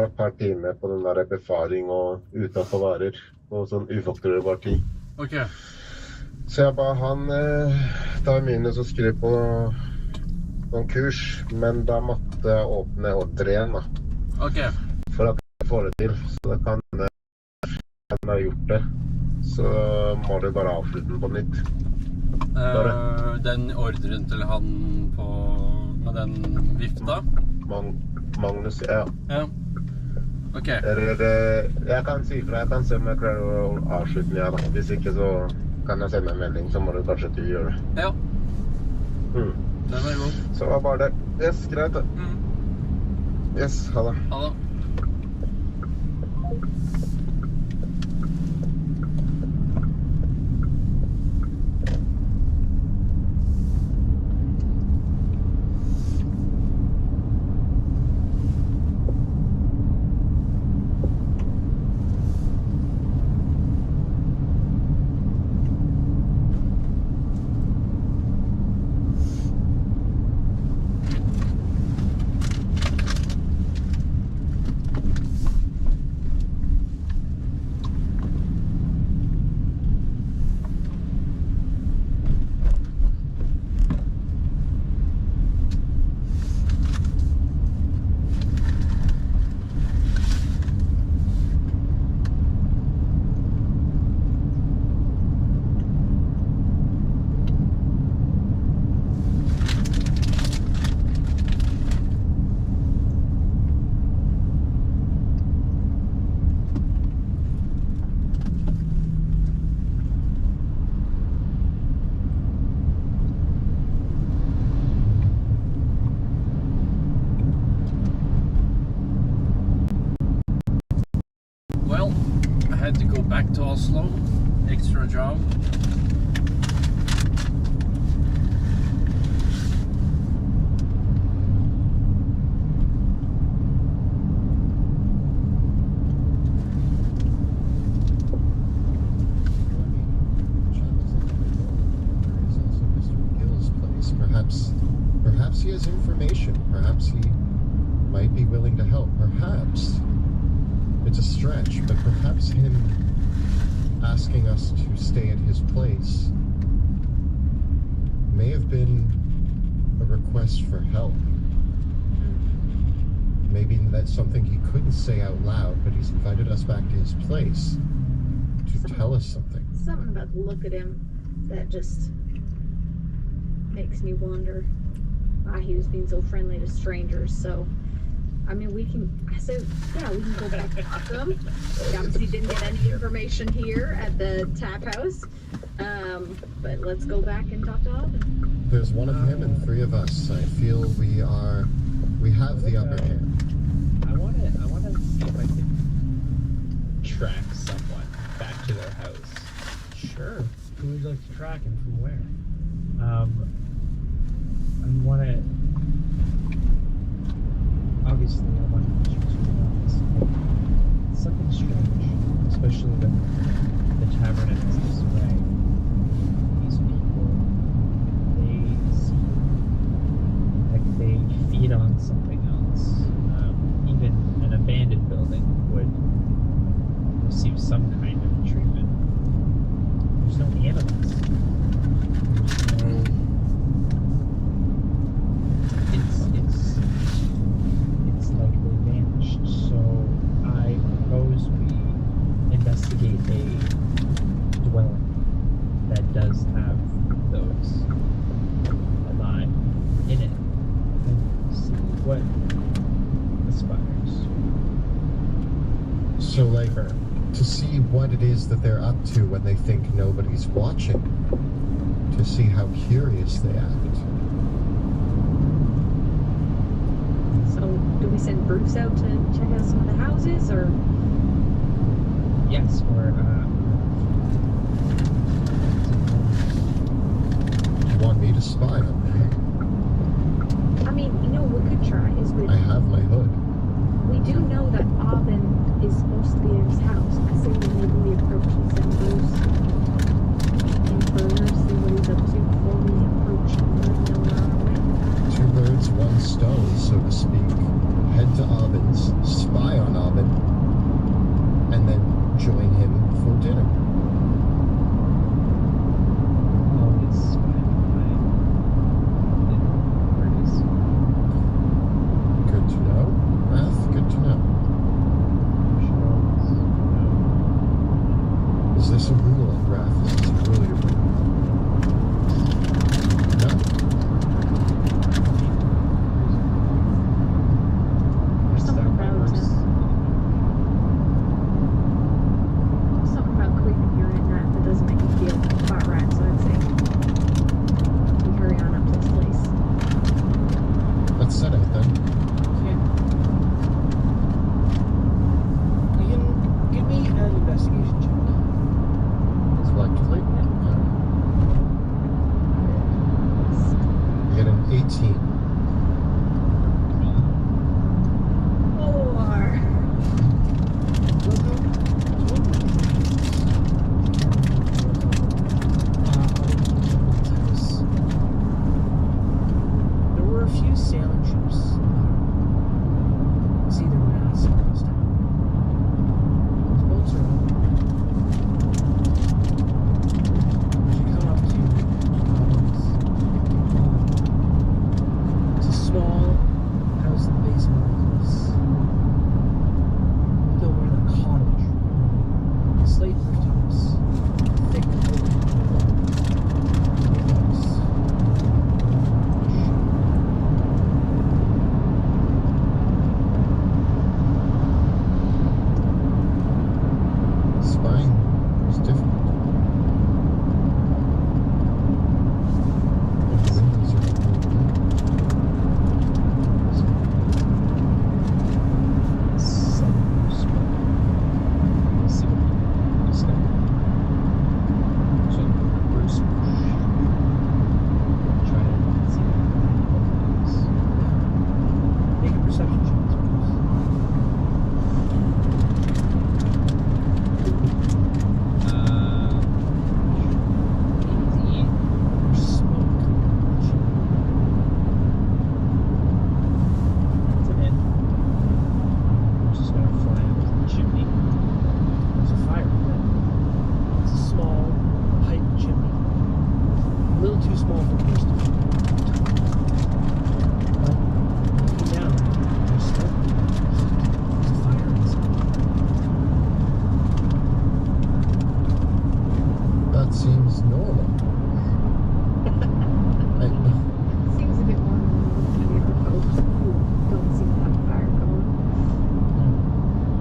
et par timer på den der befaring og utenfor varer og sånn ufakturerbar tid. Ok. Så jeg ba han ta minus og skrive på noen kurs, men da måtte jeg åpne ordre igjen da. Ok. For at jeg får det til. Så det kan jeg ha gjort det. Så må du bare avslutte den på nytt. Den ordren til han med den vifta? Magnus, ja. Ja. Ok. Jeg kan si fra, jeg kan se om jeg klarer å avslutte den, ja da. Hvis ikke så kan jeg sende en melding, så må du kanskje ikke gjøre det. Ja. Den var god. Så var bare det. Yes, greit da. Yes, ha det. Ha det. Well, I had to go back to Oslo, extra job. Perhaps he has information. Perhaps he might be willing to help. Perhaps it's a stretch, but perhaps him asking us to stay at his place may have been a request for help. Maybe that's something he couldn't say out loud, but he's invited us back to his place to tell us something. Something about the look at him that just makes me wonder why he was being so friendly to strangers. So, I mean, we can go back and talk to him. We obviously didn't get any information here at the tap house, but let's go back and talk to Alvin. There's one of him and three of us. I feel we have the upper hand. I want to see if I can track someone back to their house. Sure. Who would you like to track and from where? I want to. Obviously, I want to choose something strange, especially with the tavern at this way. These people, they seem like they feed on something else. Even an abandoned building would receive some kind of treatment. There's no animals. There's no. It's like they vanished. So I propose we investigate a dwelling that does have those alive in it and see what aspires. So, like, to see what it is that they're up to when they think nobody's watching, to see how curious they act. So, do we send Bruce out to check out some of the houses, or? Yes, or Do you want me to spy on them? I mean, you know, what we could try is I have my hood. we do know that Alvin is supposed to be at his house. I say maybe we approach and send Bruce in further, see what he's up to before we approach and let him know we're on our way. Two birds, one stone, so to speak. Head to Alvin's, spy on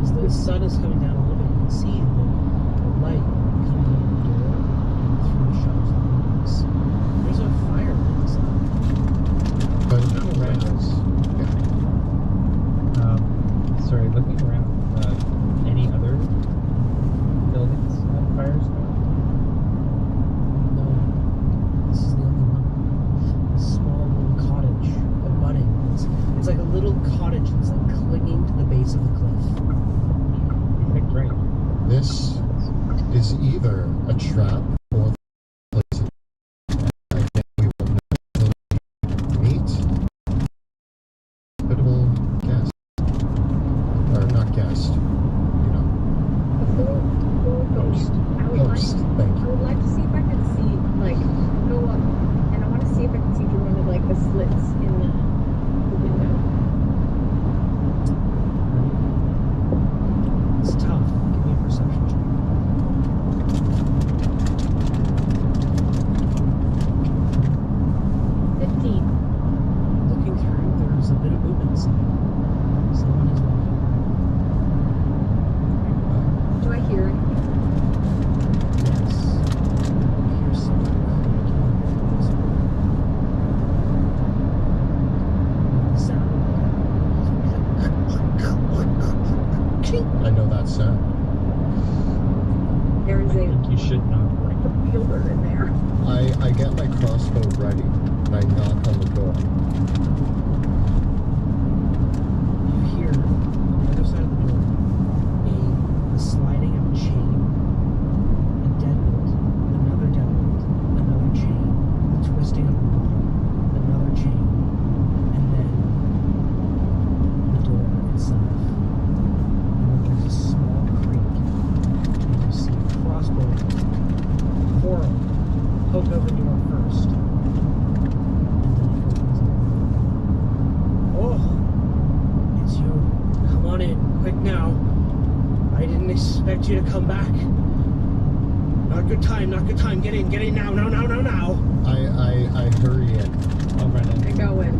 As the sun is coming down a little bit, you can see the light coming in the door and through the shutters and windows. There's a fire inside. But Looking around, sorry, looking around, any other buildings have fires now? No, this is the only one. A small little cottage abutting. It's like a little cottage that's like clinging to the base of the cliff. You picked right. this is either a trap or poison. I think we will never meet hospitable guest. Or not guest, you know, Before we go host. in, I would Host, thank I you. would like to see if I can see, like, go up, and I want to see if I can see through one of, like, the slits in the window. It's tough. Give me a perception check. Looking through, there's a bit of movement inside. Someone is walking. Do I hear anything? Yes. You hear someone creaking this way. The sound I know that sound. There is I think you should not break a wielder in there. I get my crossbow ready and I knock on the door. You hear on the other side of the door the sliding of a chain, a deadbolt, another deadbolt, another chain, the twisting of a knob, another chain, and then the door itself. And then there's a small creak, and you see a crossbow quarrel poke over the door first. And then it opens up. Oh, it's you. Come on in, quick now. I didn't expect you to come back. Not good time, not good time. Get in now, now. I hurry in. I'll run in. I go in.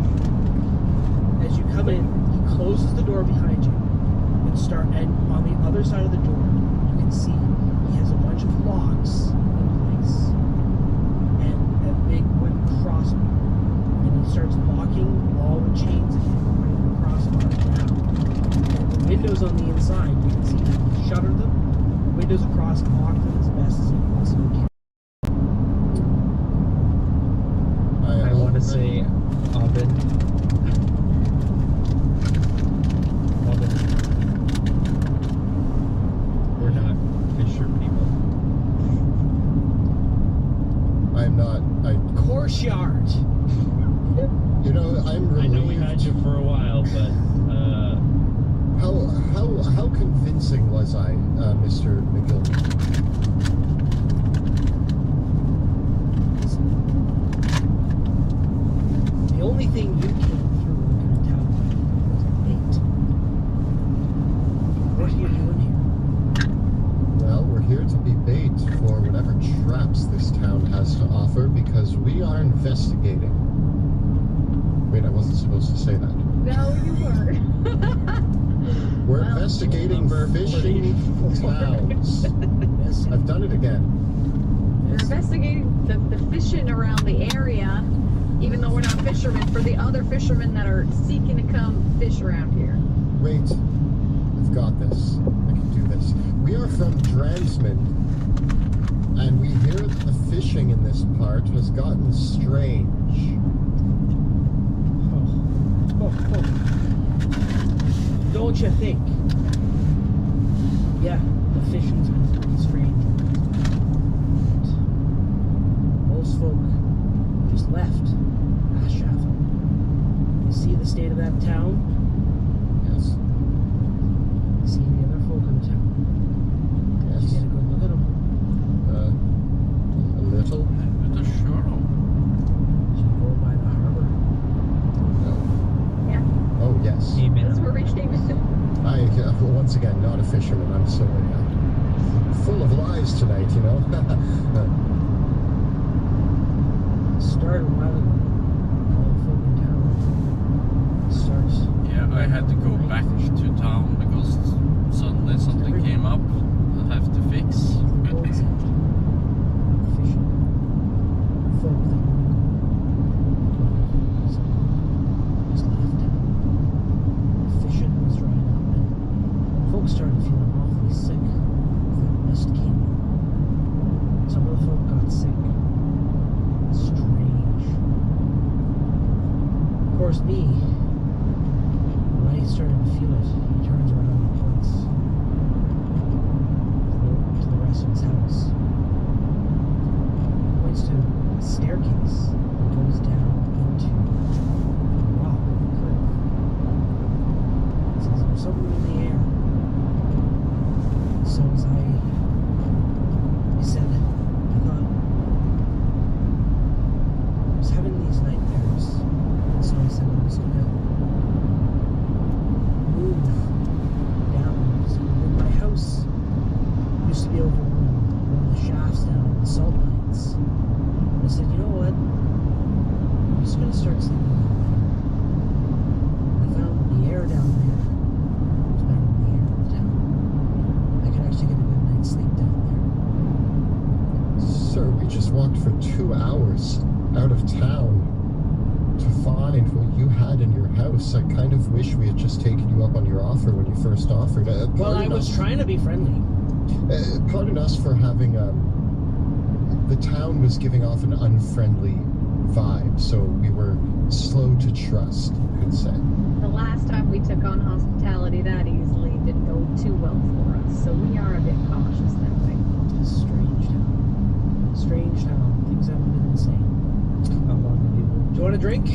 As you come in, he closes the door behind you and on the other side of the door, you can see he has a bunch of locks in place and a big wooden crossbar. And he starts locking all the chains again, putting the crossbar down. And the windows on the inside, you can see he shuttered them. Windows across, locked them as best as he possibly can. I want to say, Abin. We're not Fisher people. I'm not. Of course you aren't. You know, I'm I relieved. know we had you for a while, but How convincing was I, Mr. McGill? The only thing you came through in the town was a bait. What are you doing here? Well, we're here to be bait for whatever traps this town has to offer because we are investigating. Wait, I wasn't supposed to say that. No, you weren't. We're Well, investigating fishing towns. Yes. I've done it again. We're investigating the fishing around the area, even though we're not fishermen, for the other fishermen that are seeking to come fish around here. Wait, I've got this. I can do this. We are from Dransman, and we hear that the fishing in this part has gotten strange. Oh. Don't you think? Yeah, the fishing's been pretty strange. Most folk just left Ashafel. You see the state of that town? Yes. You see any other folk in the town? Did you Yes. get a good look at them? A little. With a shuttle. Did you go by the harbor? No. Yeah, Oh, yes. that's where we came in. Once again, not a fisherman. I'm sorry. I'm full of lies tonight, you know. Started a while ago. All the folk in town starts. Yeah, I had to go back to town because sun folk started feeling awfully sick. That mist came in. Some of the folk got sick. Strange. Of course, me, when I started to feel it, he turns around and points to the rest of his house. He points to a staircase that goes down into a rock with a cliff. He says there's something in the air. So as I said, I thought, I was having these nightmares. So I said I was gonna move down. So in my house used to be over one of the shafts down in the salt mines. I said, you know what? I'm just gonna start sleeping down there. I found the air down there was better than the air in the town. I could actually get a good night's sleep down there. Sir, we just walked for 2 hours out of town to find what you had in your house. I kind of wish we had just taken you up on your offer when you first offered. Well, I was trying to be friendly. Pardon us for having the town was giving off an unfriendly vibe, so we were slow to trust, you could say. The last time we took on hospitality that easily didn't go too well for us, so we are a bit cautious that way. Strange town. Strange town. Things haven't been the same. How long have you been? Do you want a drink?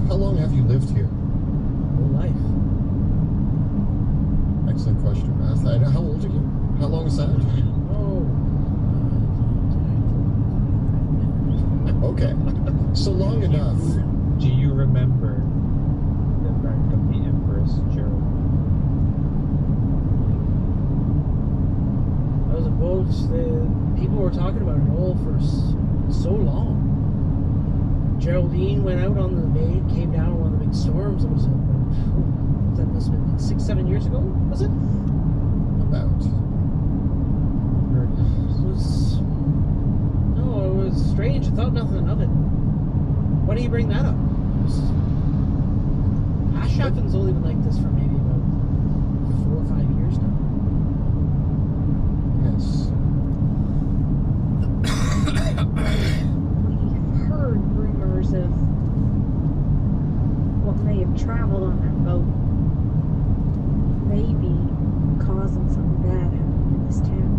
How long have you lived here? Whole life. Excellent question, Math. And how old are you? How long is that? Oh. Okay. So long enough. Do you remember the rank of the Empress Geraldine? I was about the people were talking about it all for so long. Geraldine went out on the bay, came down on one of the big storms. It was that must have been 6-7 years ago, was it? About. It was strange. I thought nothing of it. Why do you bring that up? Ashafton's only been like this for maybe about 4 or 5 years now. Yes. We've heard rumors of what may have traveled on that boat, maybe causing something bad happening in this town.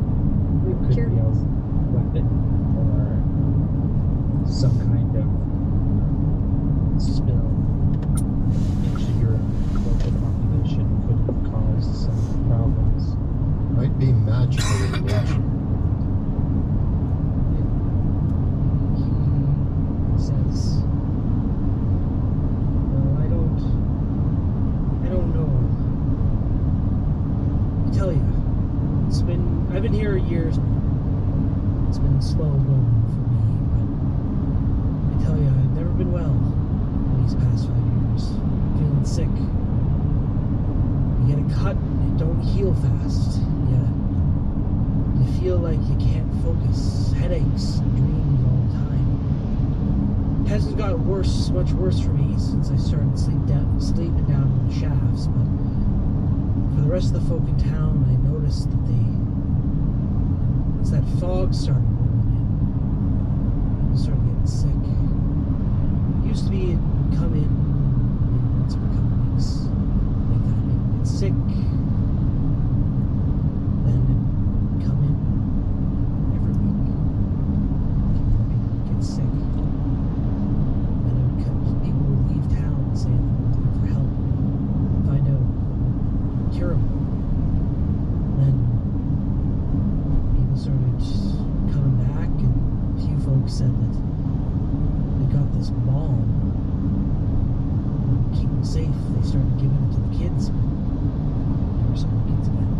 We were Could be a curious. weapon or some kind of spill into your local population could have caused some problems. Might be magical in nature. He says, well, I don't know. I tell you, I've been here years now. It's been slow going for me, but I tell you, I've never been well in these past 5 years. Feeling sick. You get a cut, it don't heal fast. You feel like you can't focus. Headaches, dreams all the time. It hasn't got worse, much worse for me since I started sleeping down in the shafts, but for the rest of the folk in town, I noticed that once that fog started rolling in, people started getting sick. It used to be it'd come in maybe once every couple weeks, like that. People get sick, then it'd come in every week. People get sick. Then people would leave town saying they were looking for help, find out curable. Then people started coming back, and a few folks said that they got this balm to keep them safe. They started giving it to the kids. There were some kids again.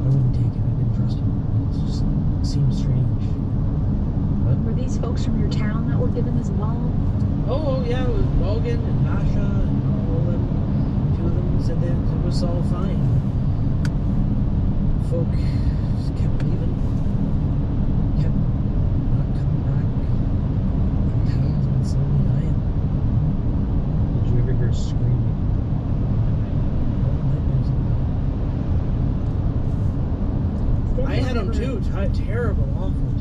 I wouldn't take it. I didn't trust them. It just seemed strange. But Were these folks from your town that were given this ball? oh yeah, it was Logan and Basha and all of them. Two of them said that it was all fine. Folk kept leaving, kept not coming back. The town's been slowly dying. Did you ever hear screaming? them too. Terrible, awful.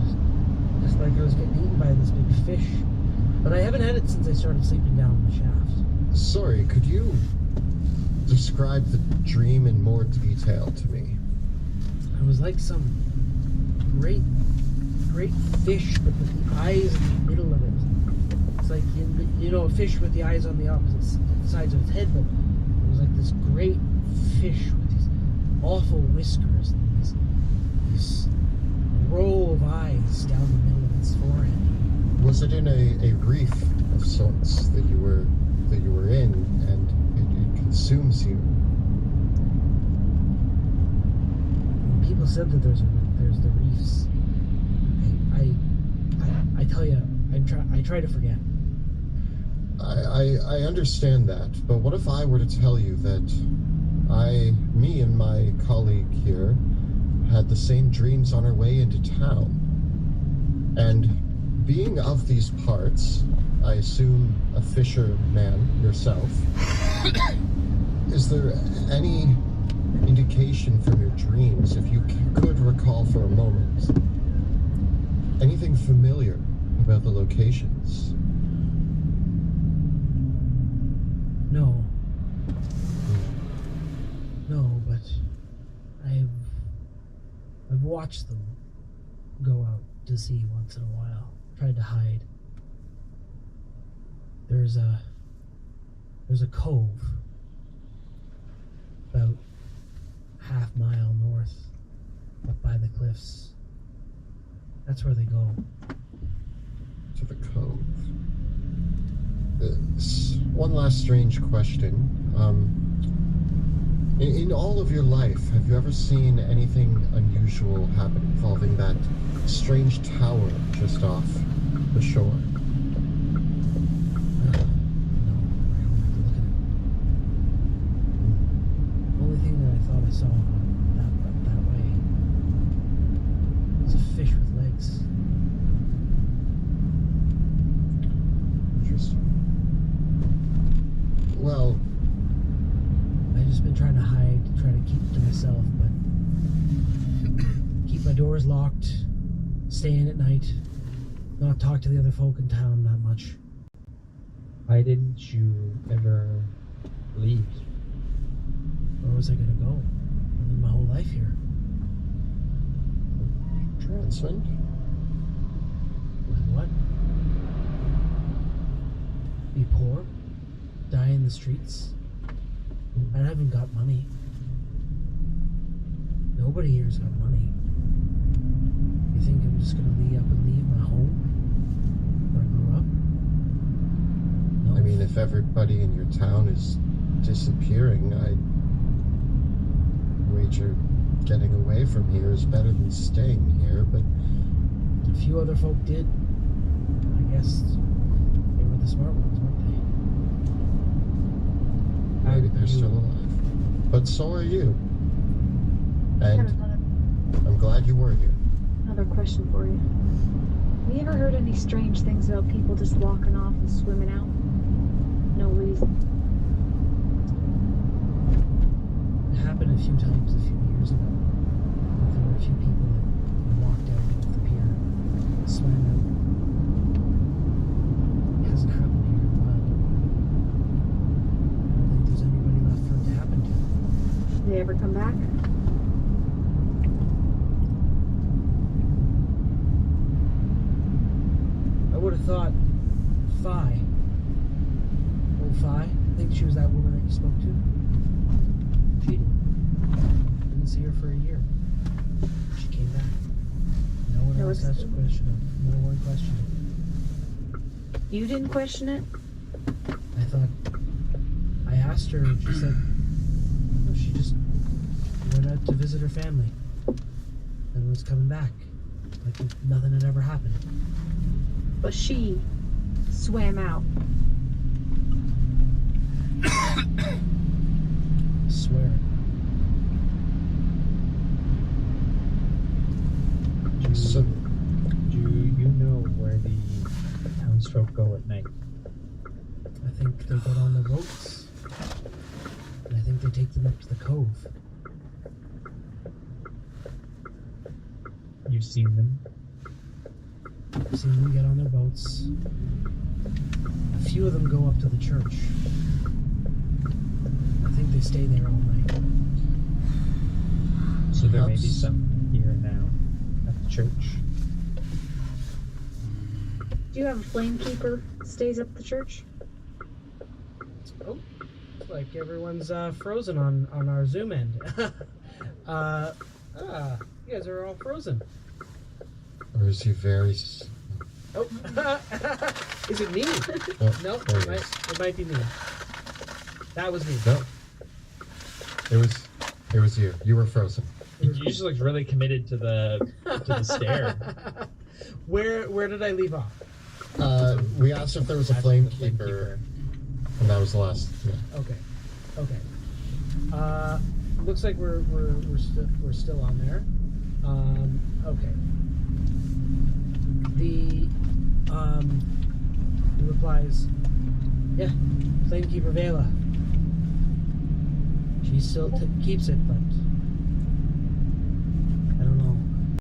Just like I was getting eaten by this big fish. But I haven't had it since I started sleeping down the shaft. Sorry, could you describe the dream in more detail to me? It was like some great fish, but with the eyes in the middle of it. It's like, you know, a fish with the eyes on the opposite sides of its head, but it was like this great fish with these awful whiskers and these row of eyes down the middle of its forehead. Was it in a reef of sorts that you were in, and it consumes you? People said that there's the reefs. I tell you, I try to forget. I understand that, but what if I were to tell you that me and my colleague here had the same dreams on our way into town, and being of these parts, I assume a fisherman yourself, is there any indication from your dreams, if you could recall for a moment, anything familiar about the locations? No. No, but I've watched them go out to sea once in a while. Tried to hide. There's a cove about half-mile north up by the cliffs. That's where they go. To the cove. One last strange question. In all of your life, have you ever seen anything unusual happen involving that strange tower just off the shore? No, I don't have to look at it. The only thing that I thought I saw that way was a fish with legs. Interesting. Well, I've just been trying to hide, try to keep to myself, but keep my doors locked, stay in at night, not talk to the other folk in town that much. Why didn't you ever leave? Where was I gonna go? I lived my whole life here. Transmit? What? Be poor? Die in the streets? I haven't got money. Nobody here's got money. You think I'm just gonna leave my home where I grew up? No. I mean, if everybody in your town is disappearing, I'd wager getting away from here is better than staying here, but A few other folk did. I guess they were the smart ones, weren't they? maybe they're still alive. But so are you. I have And I'm glad you were here. another question for you. Have you ever heard any strange things about people just walking off and swimming out? No reason. It happened a few times a few years ago. There were a few people that walked out of the pier, swam out. It hasn't happened here in a while. I don't think there's anybody left for it to happen to. Did they ever come back? I would have thought Phi. Old Phi. I think she was that woman that you spoke to. She didn't see her for a year. She came back. No one No, else it's- asked a question. No one questioned it. You didn't question it? I thought, I asked her and she said, well, she just went out to visit her family and was coming back. Like if nothing had ever happened. But she swam out. I swear. So, Do you know where the townsfolk go at night? I think they get on the boats. And I think they take them up to the cove. You've seen them. I've seen them get on their boats. A few of them go up to the church. I think they stay there all night. So there may be Perhaps- some here now at the church. Do you have a flamekeeper that stays up at the church? Oh, looks like everyone's frozen on our Zoom end. You guys are all frozen. Or is he very... Oh, is it me? Oh, Nope, there it he is. might be me. That was me. No. It was you. You were frozen. You just looked really committed to the stare. Where did I leave off? We asked if there was a After the flamekeeper, and that was the last. Yeah. Okay. Looks like we're still on there. Okay. He replies, yeah, flamekeeper Vela. She still keeps it, but